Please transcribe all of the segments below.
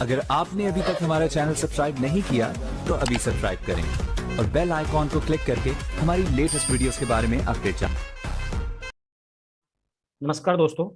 अगर आपने अभी तक हमारा चैनल सब्सक्राइब नहीं किया तो अभी सब्सक्राइब करें और बेल आइकॉन को क्लिक करके हमारी लेटेस्ट वीडियोस के बारे में अपडेट जानें। नमस्कार दोस्तों,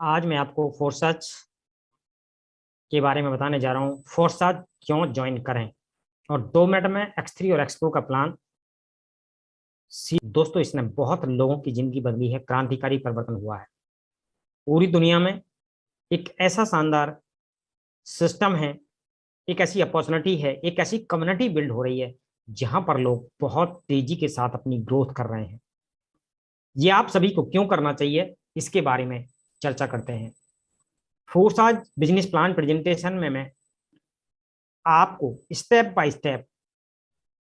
आज मैं आपको फोर्साज के बारे में बताने जा रहा हूँ। फोर्साज क्यों ज्वाइन करें और 2 मिनट में X3 और X4 का प्लान। दोस्तों, इसने बहुत लोगों की जिंदगी बदली है, क्रांतिकारी परिवर्तन हुआ है। पूरी दुनिया में एक ऐसा शानदार सिस्टम है, एक ऐसी अपॉर्चुनिटी है, एक ऐसी कम्युनिटी बिल्ड हो रही है जहां पर लोग बहुत तेजी के साथ अपनी ग्रोथ कर रहे हैं। ये आप सभी को क्यों करना चाहिए, इसके बारे में चर्चा करते हैं। फोर्साज बिजनेस प्लान प्रेजेंटेशन में मैं आपको स्टेप बाय स्टेप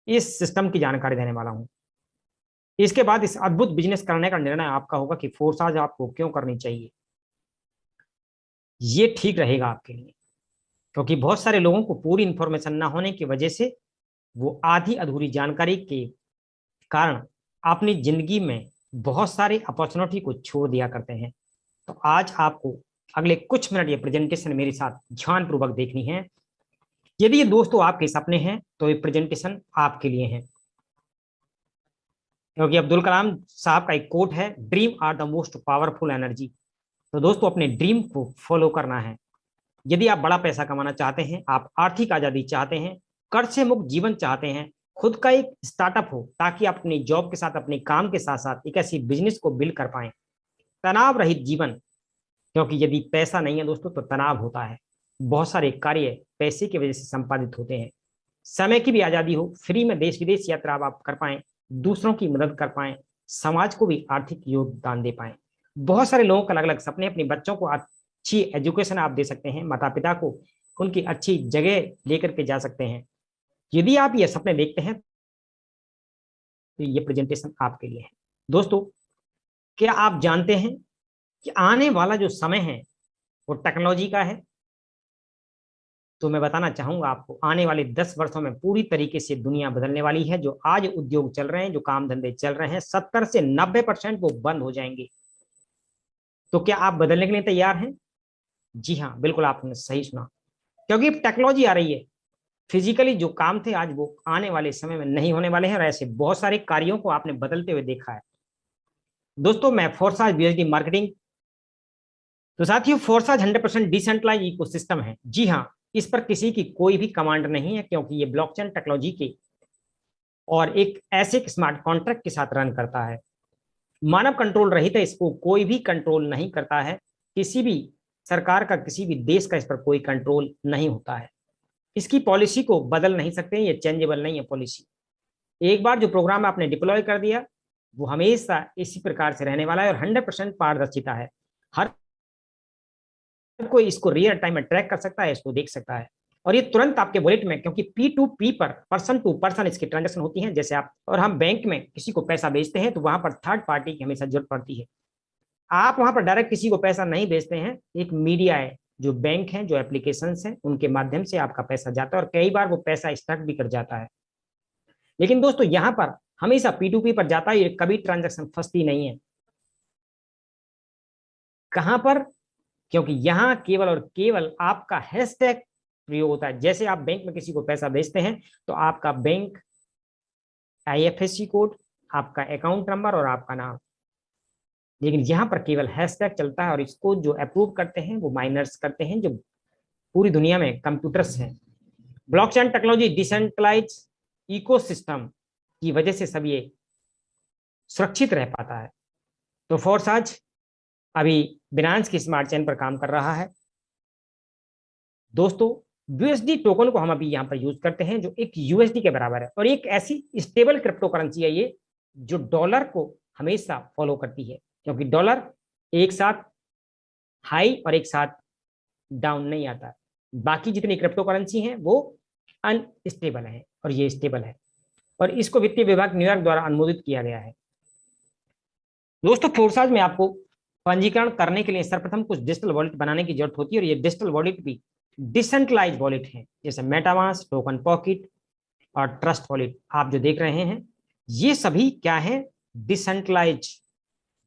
इस सिस्टम की जानकारी देने वाला हूं। इसके बाद इस अद्भुत बिजनेस करने का निर्णय आपका होगा कि फोर्साज आपको क्यों करनी चाहिए। ये ठीक रहेगा आपके लिए, क्योंकि बहुत सारे लोगों को पूरी इंफॉर्मेशन ना होने की वजह से वो आधी अधूरी जानकारी के कारण अपनी जिंदगी में बहुत सारी अपॉर्चुनिटी को छोड़ दिया करते हैं। तो आज आपको अगले कुछ मिनट ये प्रेजेंटेशन मेरे साथ ध्यानपूर्वक देखनी है। यदि ये दोस्तों आपके सपने हैं तो ये प्रेजेंटेशन आपके लिए है, क्योंकि अब्दुल कलाम साहब का एक कोट है, dream are the most powerful energy. तो दोस्तों, अपने ड्रीम को फॉलो करना है। यदि आप बड़ा पैसा कमाना चाहते हैं, आप आर्थिक आजादी चाहते हैं, कर्ज से मुक्त जीवन चाहते हैं, खुद का एक स्टार्टअप हो ताकि आप अपनी जॉब के साथ, अपने काम के साथ साथ एक ऐसी बिजनेस को बिल्ड कर पाए, तनाव रहित जीवन। क्योंकि यदि पैसा नहीं है दोस्तों तो तनाव होता है। बहुत सारे कार्य पैसे की वजह से संपादित होते हैं। समय की भी आजादी हो, फ्री में देश विदेश यात्रा आप कर पाए, दूसरों की मदद कर पाए, समाज को भी आर्थिक योगदान दे पाए। बहुत सारे लोगों का अलग अलग सपने। अपने बच्चों को अच्छी एजुकेशन आप दे सकते हैं, माता पिता को उनकी अच्छी जगह लेकर के जा सकते हैं। यदि आप ये सपने देखते हैं तो ये प्रेजेंटेशन आपके लिए है। दोस्तों, क्या आप जानते हैं कि आने वाला जो समय है वो टेक्नोलॉजी का है? तो मैं बताना चाहूंगा आपको, आने वाले 10 वर्षों में पूरी तरीके से दुनिया बदलने वाली है। जो आज उद्योग चल रहे हैं, जो काम धंधे चल रहे हैं, 70 से 90% वो बंद हो जाएंगे। तो क्या आप बदलने के लिए तैयार हैं? जी हाँ, बिल्कुल आपने सही सुना, क्योंकि टेक्नोलॉजी आ रही है। फिजिकली जो काम थे आज वो आने वाले समय में नहीं होने वाले हैं, और ऐसे बहुत सारे कार्यों को आपने बदलते हुए देखा है। दोस्तों, मैं फोर्साज बीएसडी मार्केटिंग। तो साथियों, फोर्साज 100% डिसेंट्रलाइज इकोसिस्टम है। जी हाँ, इस पर किसी की कोई भी कमांड नहीं है, क्योंकि ये ब्लॉकचेन टेक्नोलॉजी के और एक ऐसे स्मार्ट कॉन्ट्रैक्ट के साथ रन करता है। मानव कंट्रोल रहित है, इसको कोई भी कंट्रोल नहीं करता है। किसी भी सरकार का, किसी भी देश का इस पर कोई कंट्रोल नहीं होता है। इसकी पॉलिसी को बदल नहीं सकते, ये चेंजेबल नहीं है पॉलिसी। एक बार जो प्रोग्राम आपने डिप्लॉय कर दिया वो हमेशा इसी प्रकार से रहने वाला है, और 100% पारदर्शिता है। हर कोई इसको रियल टाइम में ट्रैक कर सकता है, इसको देख सकता है, और ये तुरंत आपके वॉलेट में, क्योंकि P2P पर, पर्सन टू पर्सन इसकी ट्रांजेक्शन होती है। जैसे आप और हम बैंक में किसी को पैसा भेजते हैं तो वहां पर थर्ड पार्टी की हमेशा जरूरत पड़ती है। आप वहां पर डायरेक्ट किसी को पैसा नहीं भेजते हैं, एक मीडिया है, जो बैंक है, जो एप्लीकेशन है, उनके माध्यम से आपका पैसा जाता है, और कई बार वो पैसा स्टक भी कर जाता है। लेकिन दोस्तों, यहाँ पर हमेशा P2P पर जाता है, कभी ट्रांजेक्शन फंसती नहीं है। कहां पर? क्योंकि यहाँ केवल और केवल आपका हैशटैग प्रयोग होता है। जैसे आप बैंक में किसी को पैसा भेजते हैं तो आपका बैंक IFSC कोड, आपका अकाउंट नंबर और आपका नाम। लेकिन यहाँ पर केवल हैशटैग चलता है, और इसको जो अप्रूव करते हैं वो माइनर्स करते हैं, जो पूरी दुनिया में कंप्यूटर्स हैं। ब्लॉकचेन टेक्नोलॉजी डिसेंट्रलाइज इकोसिस्टम की वजह से सब ये सुरक्षित रह पाता है। तो फोर्साज अभी बिनांस की स्मार्ट चेन पर काम कर रहा है। दोस्तों, USD टोकन को हम अभी यहाँ पर यूज करते हैं, जो एक USD के बराबर है, और एक ऐसी स्टेबल क्रिप्टो करेंसी है ये, जो डॉलर को हमेशा फॉलो करती है। क्योंकि डॉलर एक साथ हाई और एक साथ डाउन नहीं आता। बाकी जितनी क्रिप्टो करेंसी हैं वो अनस्टेबल है, और ये स्टेबल है, और इसको वित्तीय विभाग न्यूयॉर्क द्वारा अनुमोदित किया गया है। दोस्तों, फोर्साज में आपको पंजीकरण करने के लिए सर्वप्रथम कुछ डिजिटल वॉलेट बनाने की जरूरत होती है, और ये डिजिटल वॉलेट भी डिसेंट्रलाइज वॉलेट है, जैसे मेटामास्क, टोकन पॉकेट और ट्रस्ट वॉलेट आप जो देख रहे हैं, ये सभी क्या है?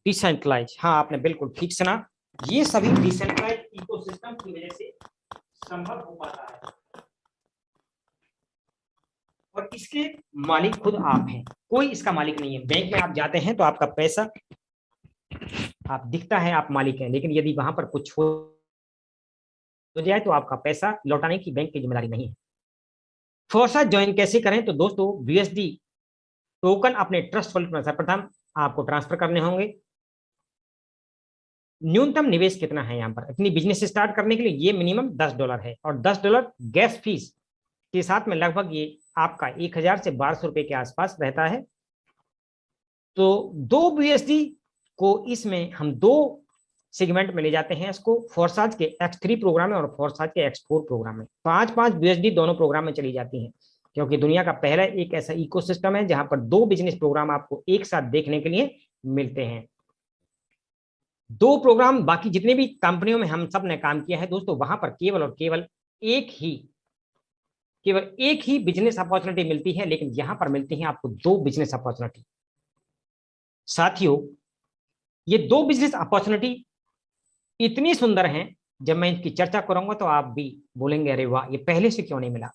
डिसेंट्रलाइज। हाँ, आपने बिल्कुल ठीक सुना, ये सभी डिसेंट्रलाइज इकोसिस्टम की संभव हो पाता है। और इसके मालिक खुद आप हैं, कोई इसका मालिक नहीं है। बैंक में आप जाते हैं तो आपका पैसा आप दिखता है आप मालिक हैं, लेकिन यदि वहां पर कुछ हो जाए तो आपका पैसा लौटाने की बैंक की जिम्मेदारी नहीं है। फोर्सा ज्वाइन कैसे करें? तो दोस्तों BUSD टोकन अपने ट्रस्ट वॉलेट में सर्वप्रथम आपको ट्रांसफर करने होंगे। न्यूनतम निवेश कितना है यहाँ पर अपनी बिजनेस स्टार्ट करने के लिए? ये मिनिमम $10 है, और $10 गैस फीस के साथ में लगभग ये आपका 1000 से 1200 रुपए के आसपास रहता है। तो 2 BUSD को इसमें हम 2 सेगमेंट में ले जाते हैं इसको, फोर्साज के X3 प्रोग्राम में और फोर्साज के X4 प्रोग्राम में। 5-5 BUSD दोनों प्रोग्राम में चली जाती हैं, क्योंकि दुनिया का पहला एक ऐसा इकोसिस्टम है जहां पर 2 बिजनेस प्रोग्राम आपको एक साथ देखने के लिए मिलते हैं। 2 प्रोग्राम, बाकी जितने भी कंपनियों में हम सब ने काम किया है दोस्तों, वहां पर केवल और केवल एक ही बिजनेस अपॉर्चुनिटी मिलती है, लेकिन यहां पर मिलती है आपको 2 बिजनेस अपॉर्चुनिटी। साथियों, ये 2 बिजनेस अपॉर्चुनिटी इतनी सुंदर हैं, जब मैं इनकी चर्चा करूंगा तो आप भी बोलेंगे अरे वाह, ये पहले से क्यों नहीं मिला।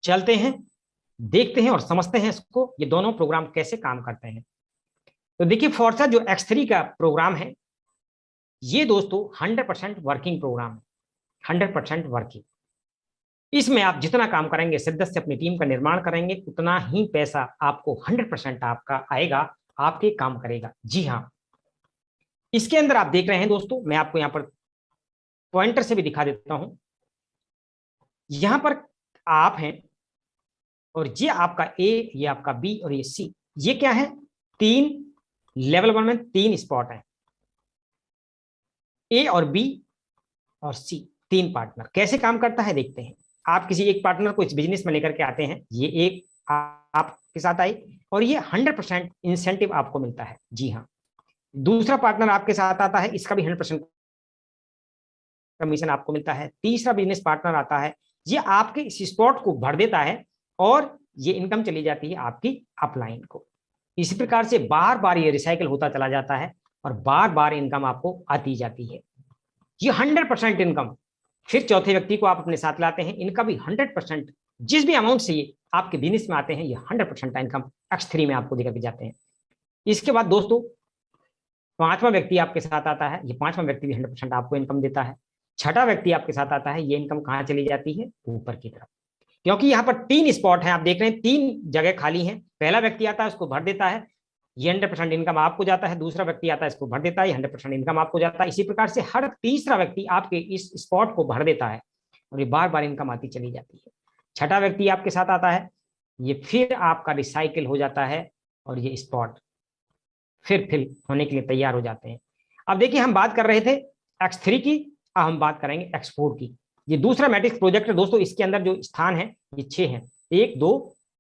चलते हैं, देखते हैं और समझते हैं इसको, ये दोनों प्रोग्राम कैसे काम करते हैं। तो देखिए, फोर्सा जो X3 का प्रोग्राम है, ये दोस्तों 100% वर्किंग प्रोग्राम है, 100% वर्किंग। इसमें आप जितना काम करेंगे, शिद्दत से अपनी टीम का निर्माण करेंगे, उतना ही पैसा आपको 100% आपका आएगा, आपके काम करेगा। जी हाँ, इसके अंदर आप देख रहे हैं दोस्तों, मैं आपको यहाँ पर पॉइंटर से भी दिखा देता हूं। यहां पर आप हैं और ये आपका A, ये आपका B और ये C। ये क्या है? 3 लेवल 1 में 3 स्पॉट है, A और B और C, 3 पार्टनर। कैसे काम करता है देखते हैं। आप किसी एक पार्टनर को इस बिजनेस में लेकर के आते हैं, ये एक आपके साथ आई और ये 100% इंसेंटिव आपको मिलता है। जी हाँ, दूसरा पार्टनर आपके साथ आता है, इसका भी 100% कमीशन आपको मिलता है। तीसरा बिजनेस पार्टनर आता है, ये आपके इस स्पॉट को भर देता है और ये इनकम चली जाती है आपकी अपलाइन को। इसी प्रकार से बार बार ये रिसाइकिल होता चला जाता है और बार बार इनकम आपको आती जाती है। ये 100% इनकम फिर चौथे व्यक्ति को आप अपने साथ लाते हैं, इनका भी 100%, जिस भी अमाउंट से ये आपके बिजनेस में आते हैं, ये 100% इनकम X3 में आपको देकर के जाते हैं। इसके बाद दोस्तों 5वां व्यक्ति आपके साथ आता है, ये 5वां व्यक्ति भी 100% आपको इनकम देता है। 6ठा व्यक्ति आपके साथ आता है, ये इनकम कहाँ चली जाती है? ऊपर की तरफ, क्योंकि यहाँ पर 3 स्पॉट हैं, आप देख रहे हैं 3 जगह खाली हैं। पहला व्यक्ति आता है, उसको भर देता है, ये 100% इनकम आपको जाता है। दूसरा व्यक्ति आता है, इसको भर देता है, 100% इनकम आपको जाता है। इसी प्रकार से हर तीसरा व्यक्ति आपके इस स्पॉट को भर देता है और ये बार बार इनकम आती चली जाती है। 6ठा व्यक्ति आपके साथ आता है, ये फिर आपका रिसाइकिल हो जाता है और ये स्पॉट फिर फिल होने के लिए तैयार हो जाते हैं। अब देखिए, हम बात कर रहे थे X3 की, अब हम बात करेंगे X4 की। ये दूसरा मैट्रिक्स प्रोजेक्ट है दोस्तों, इसके अंदर जो स्थान है ये 6 हैं, 1 2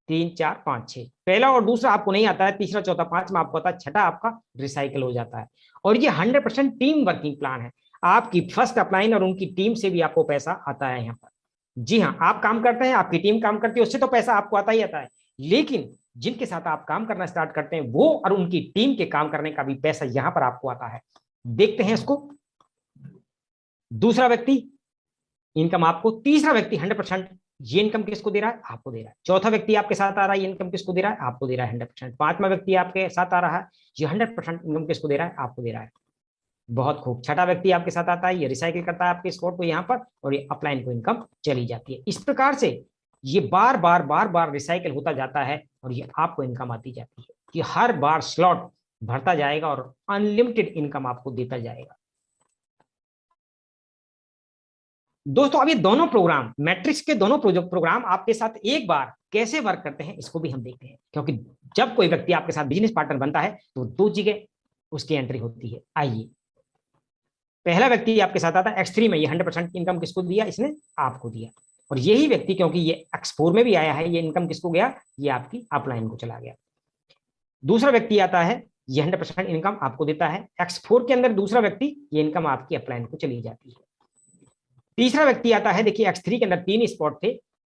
3 4 5 6। पहला और दूसरा आपको नहीं आता है, तीसरा चौथा पांचवा आपको आता है, छठा आपका रिसाइकिल हो जाता है। और ये 100% टीम वर्किंग प्लान है, आपकी फर्स्ट अपलाइन और उनकी टीम से भी आपको पैसा आता है यहाँ पर। जी हाँ, आप काम करते हैं, आपकी टीम काम करती है, उससे तो पैसा आपको आता ही आता है, लेकिन जिनके साथ आप काम करना स्टार्ट करते हैं वो और उनकी टीम के काम करने का भी पैसा यहां पर आपको आता है। देखते हैं इसको। दूसरा व्यक्ति इनकम आपको, तीसरा व्यक्ति 100% ये इनकम किसको दे रहा है? आपको दे रहा है। चौथा व्यक्ति आपके साथ आ रहा है, ये इनकम किसको दे रहा है? आपको दे रहा है 100%। 5वां व्यक्ति आपके साथ आ रहा है, ये 100% इनकम किसको दे रहा है? आपको दे रहा है। बहुत खूब। 6ठा व्यक्ति आपके साथ आता है, ये रिसाइकिल करता है आपके स्कोर को यहाँ पर और ये अपलाइन को इनकम चली जाती है। इस प्रकार से ये बार बार रिसाइकिल होता जाता है और ये आपको इनकम आती जाती है। ये हर बार स्लॉट भरता जाएगा और अनलिमिटेड इनकम आपको देता जाएगा। दोस्तों, अब ये दोनों प्रोग्राम, मैट्रिक्स के दोनों प्रोग्राम आपके साथ एक बार कैसे वर्क करते हैं इसको भी हम देखते हैं, क्योंकि जब कोई व्यक्ति आपके साथ बिजनेस पार्टनर बनता है तो 2 जगह उसकी एंट्री होती है। आइए, पहला व्यक्ति आपके साथ आता है X3 में, ये 100% इनकम किसको दिया? इसने आपको दिया। और यही व्यक्ति, क्योंकि ये X4 में भी आया है, ये इनकम किसको गया? ये आपकी अपलाइन को चला गया। दूसरा व्यक्ति आता है, ये 100% इनकम आपको देता है। X4 के अंदर दूसरा व्यक्ति, ये इनकम आपकी अपलाइन को चली जाती है। तीसरा व्यक्ति आता है, देखिए X3 के अंदर 3 स्पॉट थे,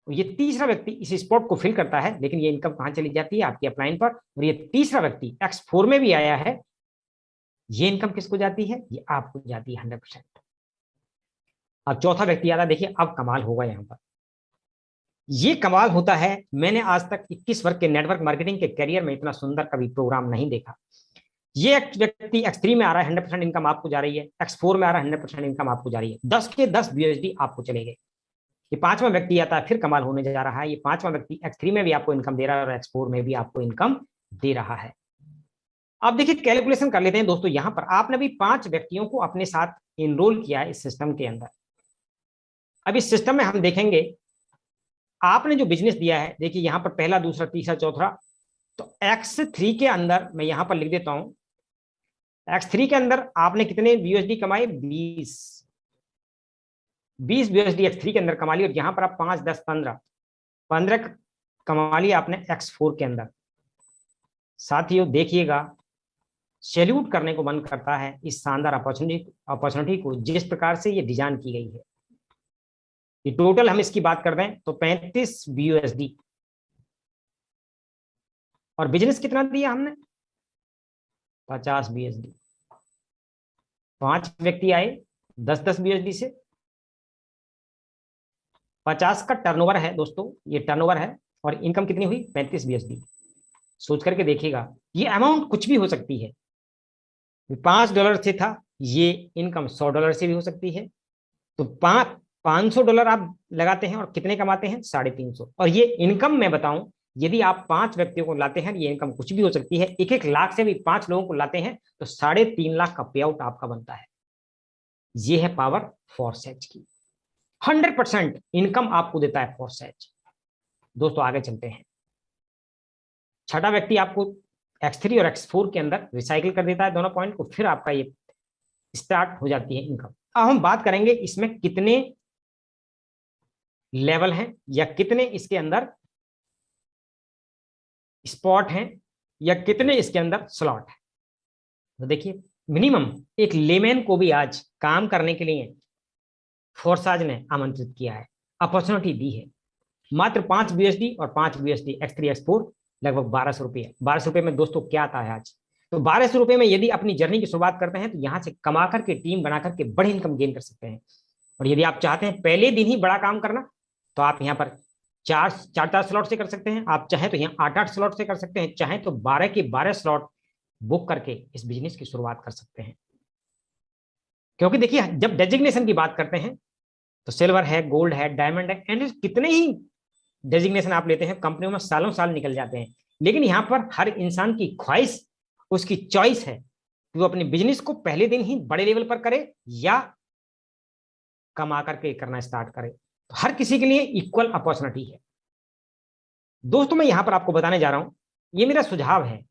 ये तीसरा व्यक्ति इस स्पॉट को फिल करता है, लेकिन ये इनकम कहां चली जाती है? आपकी अपलाइन पर। और ये तीसरा व्यक्ति X4 में भी आया है, ये इनकम किसको जाती है? ये आपको जाती है 100%। अब चौथा व्यक्ति आता है, देखिए अब कमाल होगा यहाँ पर। ये कमाल होता है, मैंने आज तक 21 वर्ष के नेटवर्क मार्केटिंग के करियर में इतना सुंदर कभी प्रोग्राम नहीं देखा। ये व्यक्ति X3 में आ रहा है, 100% इनकम आपको जा रही है। X4 में आ रहा है, 100% इनकम आपको जा रही है। 10 के 10 BUSD आपको चले गए। ये पांचवा व्यक्ति आता है, फिर कमाल होने जा रहा है। ये पांचवा व्यक्ति X3 में भी आपको इनकम दे रहा है और X4 में भी आपको इनकम दे रहा है। अब देखिए कैलकुलेशन कर लेते हैं दोस्तों। यहां पर आपने भी 5 व्यक्तियों को अपने साथ इनरोल किया है इस सिस्टम के अंदर। अब इस सिस्टम में हम देखेंगे आपने जो बिजनेस दिया है, देखिए यहां पर पहला, दूसरा, तीसरा, चौथा। तो X3 के अंदर मैं यहां पर लिख देता हूं, X3 के अंदर आपने कितने BUSD कमाए? 20 BUSD X3 के अंदर कमा ली। और यहां पर आप 5, 10, 15 कमा लिया आपने X4 के अंदर। साथियों देखिएगा, सैल्यूट करने को मन करता है इस शानदार अपॉर्चुनिटी को, जिस प्रकार से ये डिजाइन की गई है। ये टोटल हम इसकी बात कर दें तो 35 BUSD। और बिजनेस कितना दिया हमने? 50 BUSD। 5 व्यक्ति आए 10-10 BUSD से। 50 का टर्नओवर है दोस्तों, ये टर्नओवर है। और इनकम कितनी हुई? 35 BUSD। सोच करके देखिएगा, ये अमाउंट कुछ भी हो सकती है। $5 से था, ये इनकम $100 से भी हो सकती है। तो $500 आप लगाते हैं और कितने कमाते हैं? 350। और ये इनकम मैं बताऊं, यदि आप 5 व्यक्तियों को लाते हैं, ये इनकम कुछ भी हो सकती है। 1-1 लाख से भी 5 लोगों को लाते हैं तो 3.5 लाख का पे आउट आपका बनता है। ये है पावर फॉरसेज की। 100% इनकम आपको देता है फॉरसेज। दोस्तों आगे चलते हैं। छठा व्यक्ति आपको X3 और X4 के अंदर रिसाइकिल कर देता है दोनों पॉइंट को, फिर आपका ये स्टार्ट हो जाती है इनकम। अब हम बात करेंगे इसमें कितने लेवल हैं या कितने इसके अंदर स्पॉट हैं या कितने इसके अंदर स्लॉट हैं। तो देखिए, मिनिमम एक लेमैन को भी आज काम करने के लिए फोर्साज ने आमंत्रित किया है, अपॉर्चुनिटी दी है। मात्र 5 BUSD और 5 BUSD X3 X4 लगभग 1200 रुपये। 1200 रुपये में दोस्तों क्या आता है आज? तो 1200 रुपये में यदि अपनी जर्नी की शुरुआत करते हैं तो यहाँ से कमा करके, टीम बना करके बड़ी इनकम गेन कर सकते हैं। और यदि आप चाहते हैं पहले दिन ही बड़ा काम करना, तो आप यहाँ पर 4 स्लॉट से कर सकते हैं। आप चाहें तो यहाँ 8 स्लॉट से कर सकते हैं। चाहें तो 12 के 12 स्लॉट बुक करके इस बिजनेस की शुरुआत कर सकते हैं। क्योंकि देखिए, जब डेजिग्नेशन की बात करते हैं तो सिल्वर है, गोल्ड है, डायमंड है, एंड कितने ही डेजिग्नेशन आप लेते हैं, कंपनियों में सालों साल निकल जाते हैं। लेकिन यहाँ पर हर इंसान की ख्वाहिश, उसकी चॉइस है कि वो अपने बिजनेस को पहले दिन ही बड़े लेवल पर करे या कमा करके करना स्टार्ट करे। तो हर किसी के लिए इक्वल अपॉर्चुनिटी है। दोस्तों मैं यहां पर आपको बताने जा रहा हूं, ये मेरा सुझाव है।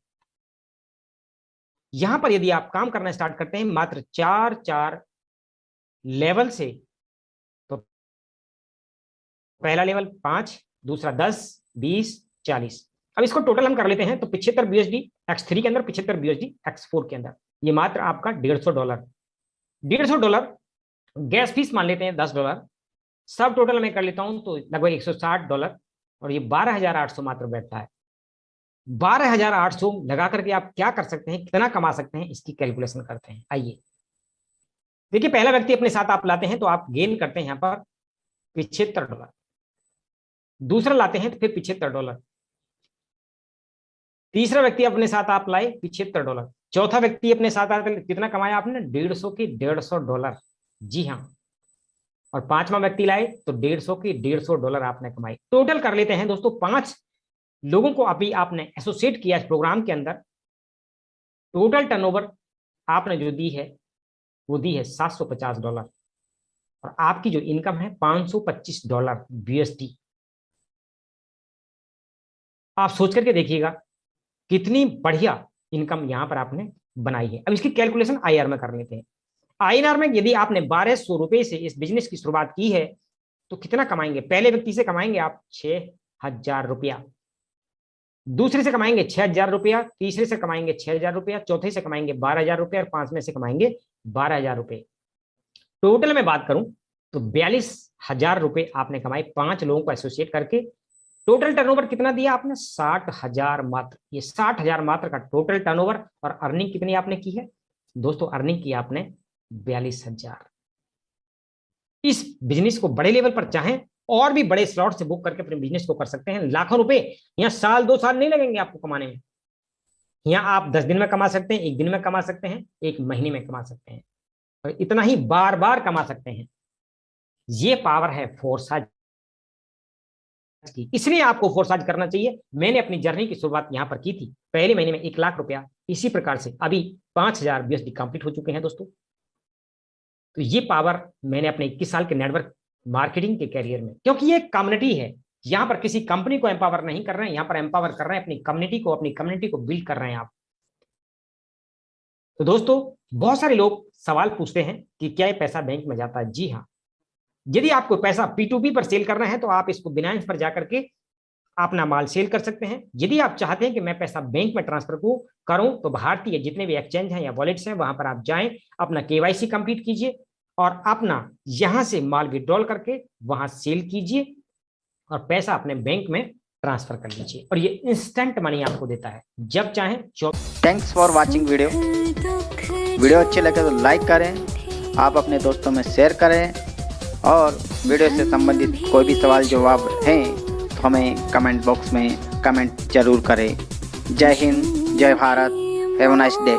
यहां पर यदि आप काम करना स्टार्ट करते हैं मात्र 4 लेवल से, तो पहला लेवल 5, दूसरा 10, 20, 40। अब इसको टोटल हम कर लेते हैं तो 75 BUSD X3 के अंदर, 75 BUSD X4 के अंदर। ये मात्र आपका $150। $150 गैस फीस मान लेते हैं $10। सब टोटल मैं कर लेता हूं तो लगभग $160। और ये 12,800 मात्र बैठता है। 12,800 लगा करके आप क्या कर सकते हैं, कितना कमा सकते हैं, इसकी कैलकुलेशन करते हैं। आइए देखिए, पहला व्यक्ति अपने साथ आप लाते हैं तो आप गेन करते हैं यहाँ पर $75। दूसरा लाते हैं तो फिर $75। तीसरा व्यक्ति अपने साथ आप लाए $75। चौथा व्यक्ति अपने साथ आते कितना कमाया आपने? 150 के $150। जी हाँ। और पांचवा व्यक्ति लाए तो 150 के $150 आपने कमाई। टोटल कर लेते हैं दोस्तों, 5 लोगों को अभी आपने एसोसिएट किया इस प्रोग्राम के अंदर। टोटल टर्नओवर आपने जो दी है वो दी है $750। और आपकी जो इनकम है $525 BUSD। आप सोच करके देखिएगा कितनी बढ़िया इनकम यहां पर आपने बनाई है। अब इसकी कैलकुलेशन INR में कर लेते हैं। INR में यदि आपने 1200 रुपए से इस बिजनेस की शुरुआत की है तो कितना कमाएंगे? पहले व्यक्ति से कमाएंगे आप 6,000 रुपया, दूसरे से कमाएंगे 6,000 रुपया, तीसरे से कमाएंगे 6,000 रुपया, चौथे से कमाएंगे 12,000 रुपया और पांचवें से कमाएंगे 12,000 रुपये। टोटल में बात करूं तो 42,000 रुपये आपने कमाए 5 लोगों को एसोसिएट करके। टोटल टर्नओवर कितना दिया आपने? 60,000 मात्र। ये 60,000 मात्र का टोटल टर्नओवर। और अर्निंग कितनी आपने की है दोस्तों? अर्निंग की आपने 42,000। इस बिजनेस को बड़े लेवल पर चाहें और भी बड़े स्लॉट से बुक करके अपने बिजनेस को कर सकते हैं। लाखों रुपए यहाँ साल 2 साल नहीं लगेंगे आपको कमाने में। यहाँ आप 10 दिन में कमा सकते हैं, 1 दिन में कमा सकते हैं, 1 महीने में कमा सकते हैं, और इतना ही बार बार कमा सकते हैं। ये पावर है फोर्साज की, इसलिए आपको फोर्साज करना चाहिए। मैंने अपनी जर्नी की शुरुआत यहाँ पर की थी, पहले महीने में 1 लाख रुपया, इसी प्रकार से अभी 5000 USD कंप्लीट हो चुके हैं दोस्तों। तो ये पावर मैंने अपने 21 साल के नेटवर्क मार्केटिंग के कैरियर में, क्योंकि ये कम्युनिटी है, यहाँ पर किसी कंपनी को एम्पावर नहीं कर रहे हैं, यहाँ पर एम्पावर कर रहे हैं अपनी कम्युनिटी को बिल्ड कर रहे हैं आप। तो दोस्तों बहुत सारे लोग सवाल पूछते हैं कि क्या ये पैसा बैंक में जाता है। जी हाँ, यदि आपको पैसा P2P पर सेल करना है तो आप इसको बिनाइंस पर जाकर के अपना माल सेल कर सकते हैं। यदि आप चाहते हैं कि मैं पैसा बैंक में ट्रांसफर करूं तो भारतीय जितने भी एक्सचेंज हैं या वॉलेट्स हैं वहां पर आप जाएं, अपना KYC कंप्लीट कीजिए और अपना यहां से माल विड्रॉल करके वहां सेल कीजिए और पैसा अपने बैंक में ट्रांसफर कर लीजिए, और ये इंस्टेंट मनी आपको देता है जब चाहें। थैंक्स फॉर वाचिंग वीडियो अच्छे लगे तो लाइक करें, आप अपने दोस्तों में शेयर करें, और वीडियो से संबंधित कोई भी सवाल जवाब हैं तो हमें कमेंट बॉक्स में कमेंट जरूर करें। जय हिंद, जय Bharat, have a nice day.